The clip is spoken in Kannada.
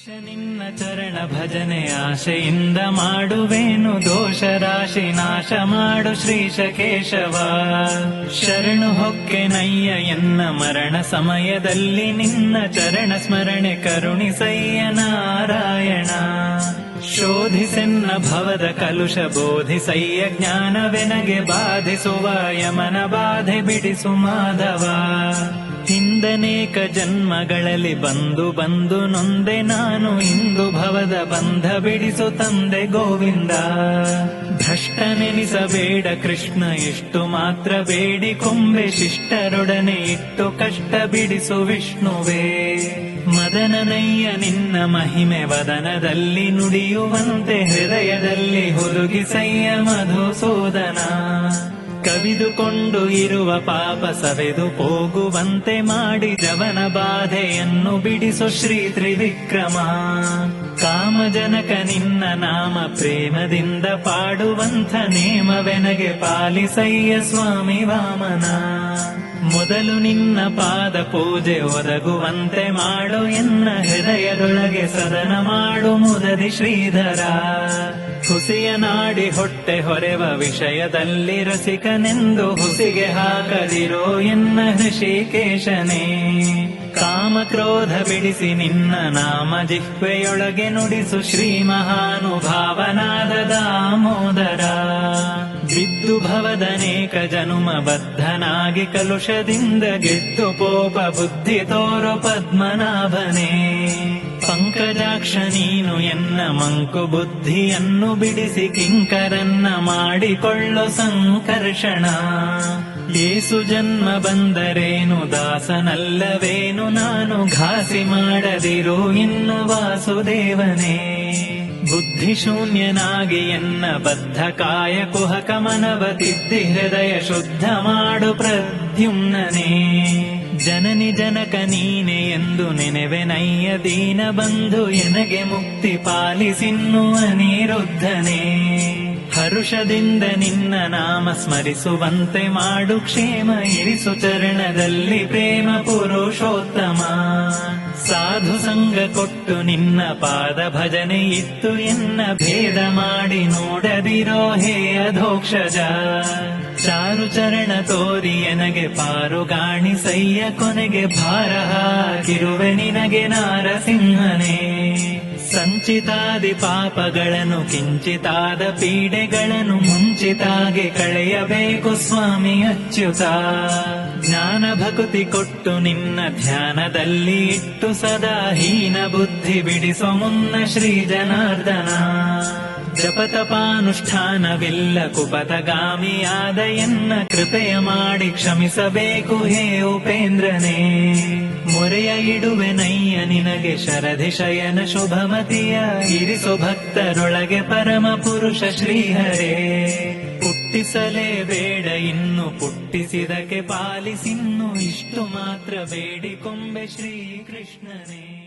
ನಿನ್ನ ಚರಣ ಭಜನೆ ಆಶೆಯಿಂದ ಮಾಡುವೇನು ದೋಷ ರಾಶಿ ನಾಶ ಮಾಡು ಶ್ರೀಶ ಕೇಶವ. ಶರಣು ಹೊಕ್ಕೆನಯ್ಯ ಎನ್ನ ಮರಣ ಸಮಯದಲ್ಲಿ ನಿನ್ನ ಚರಣ ಸ್ಮರಣೆ ಕರುಣಿಸಯ್ಯ ನಾರಾಯಣ. ಶೋಧಿಸೆನ್ನ ಭವದ ಕಲುಷ ಬೋಧಿಸಯ್ಯ ಜ್ಞಾನವೆನಗೆ ಬಾಧಿಸುವ ಯಮನ ಬಾಧೆ ಬಿಡಿಸು ಮಾಧವ. ಹಿಂದನೇಕ ಜನ್ಮಗಳಲ್ಲಿ ಬಂದು ಬಂದು ನೊಂದೆ ನಾನು ಇಂದು ಭವದ ಬಂಧ ಬಿಡಿಸು ತಂದೆ ಗೋವಿಂದ. ಭ್ರಷ್ಟನೆನಿಸಬೇಡ ಕೃಷ್ಣ ಇಷ್ಟು ಮಾತ್ರ ಬೇಡಿಕೊಂಬೆ ಶಿಷ್ಟರೊಡನೆ ಇಟ್ಟು ಕಷ್ಟ ಬಿಡಿಸು ವಿಷ್ಣುವೇ. ಮದನನಯ್ಯ ನಿನ್ನ ಮಹಿಮೆ ವದನದಲ್ಲಿ ನುಡಿಯುವಂತೆ ಹೃದಯದಲ್ಲಿ ಹುದುಗಿಸಯ್ಯ ಮಧುಸೂದನ. ಕವಿದುಕೊಂಡು ಇರುವ ಪಾಪ ಸವೆದು ಹೋಗುವಂತೆ ಮಾಡಿ ಜವನ ಬಾಧೆಯನ್ನು ಬಿಡಿಸು ಶ್ರೀ ತ್ರಿವಿಕ್ರಮ. ಕಾಮಜನಕ ನಿನ್ನ ನಾಮ ಪ್ರೇಮದಿಂದ ಪಾಡುವಂಥ ನೇಮವೆನಗೆ ಪಾಲಿಸಯ್ಯ ಸ್ವಾಮಿ ವಾಮನ. ಮೊದಲು ನಿನ್ನ ಪಾದ ಪೂಜೆ ಒದಗುವಂತೆ ಮಾಡು ಎನ್ನ ಹೃದಯದೊಳಗೆ ಸದನ ಮಾಡು ಮುದದಿ ಶ್ರೀಧರ. ಹುಸಿಯ ನಾಡಿ ಹೊಟ್ಟೆ ಹೊರೆವ ವಿಷಯದಲ್ಲಿ ರಸಿಕನೆಂದು ಹುಸಿಗೆ ಹಾಕದಿರೋ ಎನ್ನ ಹೃಷಿಕೇಶನೇ. ಕಾಮ ಕ್ರೋಧ ಬಿಡಿಸಿ ನಿನ್ನ ನಾಮ ಜಿಹ್ವೆಯೊಳಗೆ ನುಡಿಸು ಶ್ರೀ ಮಹಾನುಭಾವನಾದ ದಾಮೋದರ. ಬಿದ್ದು ಭವದನೇಕ ಜನುಮ ಬದ್ಧನಾಗಿ ಕಲುಷದಿಂದ ಗೆದ್ದು ಪೋಪ ಬುದ್ಧಿ ತೋರು ಪದ್ಮನಾಭನೇ. ಪಂಕಜಾಕ್ಷ ನೀನು ಎನ್ನ ಮಂಕು ಬುದ್ಧಿಯನ್ನು ಬಿಡಿಸಿ ಕಿಂಕರನ್ನ ಮಾಡಿಕೊಳ್ಳು ಸಂಕರ್ಷಣ. ಏಸು ಜನ್ಮ ಬಂದರೇನು ದಾಸನಲ್ಲವೇನು ನಾನು ಘಾಸಿ ಮಾಡದಿರು ಇನ್ನು ವಾಸುದೇವನೇ. ಬುದ್ಧಿಶೂನ್ಯನಾಗಿ ಎನ್ನ ಬದ್ಧ ಕಾಯ ಕುಹಕ ಮನವ ತಿದ್ದಿ ಹೃದಯ ಶುದ್ಧ ಮಾಡು ಪ್ರದ್ಯುಮ್ನನೇ. ಜನನಿ ಜನಕ ನೀನೆ ಎಂದು ನೆನೆವೆನಯ್ಯ ದೀನ ಬಂಧು ಎನಗೆ ಮುಕ್ತಿ ಪಾಲಿಸಿನ್ನು ಅನಿರುದ್ಧನೇ. ಹರುಷದಿಂದ ನಿನ್ನ ನಾಮ ಸ್ಮರಿಸುವಂತೆ ಮಾಡು ಕ್ಷೇಮ ಇರಿಸು ಚರಣದಲ್ಲಿ ಪ್ರೇಮ ಪುರುಷೋತ್ತಮ. ಸಾಧು ಸಂಗ ಕೊಟ್ಟು ನಿನ್ನ ಪಾದ ಭಜನೆ ಇತ್ತು ಎನ್ನ ಭೇದ ಮಾಡಿ ನೋಡದಿರೋ ಹೇ ಅಧೋಕ್ಷಜ. ಚಾರು ಚರಣ ತೋರಿ ಎನಗೆ ಪಾರುಗಾಣಿಸಯ್ಯ ಕೊನೆಗೆ ಭಾರ ಹಾಕಿರುವೆ ನಿನಗೆ ನಾರಸಿಂಹನೇ. ಸಂಚಿತಾದಿ ಪಾಪಗಳನ್ನು ಕಿಂಚಿತಾದ ಪೀಡೆಗಳನ್ನು ಮುಂಚಿತಾಗೆ ಕಳೆಯಬೇಕು ಸ್ವಾಮಿ ಅಚ್ಯುತ. ಜ್ಞಾನ ಭಕ್ತಿ ಕೊಟ್ಟು ನಿನ್ನ ಧ್ಯಾನದಲ್ಲಿ ಇಟ್ಟು ಸದಾ ಹೀನ ಬುದ್ಧಿ ಬಿಡಿಸೋ ಮುನ್ನ ಶ್ರೀ ಜನಾರ್ದನ. ಜಪತಪಾನುಷ್ಠಾನವಿಲ್ಲ ಕುಪತಗಾಮಿಯಾದ ಎನ್ನ ಕೃಪೆಯ ಮಾಡಿ ಕ್ಷಮಿಸಬೇಕು ಹೇ ಉಪೇಂದ್ರನೇ. ಮೊರೆಯ ಇಡುವೆನಯ್ಯ ನಿನಗೆ ಶರಧಿ ಶಯನ ಶುಭಮತಿಯ ಇರಿಸು ಭಕ್ತರೊಳಗೆ ಪರಮ ಪುರುಷ ಶ್ರೀಹರೇ. ಪುಟ್ಟಿಸಲೇಬೇಡ ಇನ್ನು ಪುಟ್ಟಿಸಿದಕ್ಕೆ ಪಾಲಿಸಿನ್ನು ಇಷ್ಟು ಮಾತ್ರ ಬೇಡಿಕೊಂಬೆ ಶ್ರೀಕೃಷ್ಣನೇ.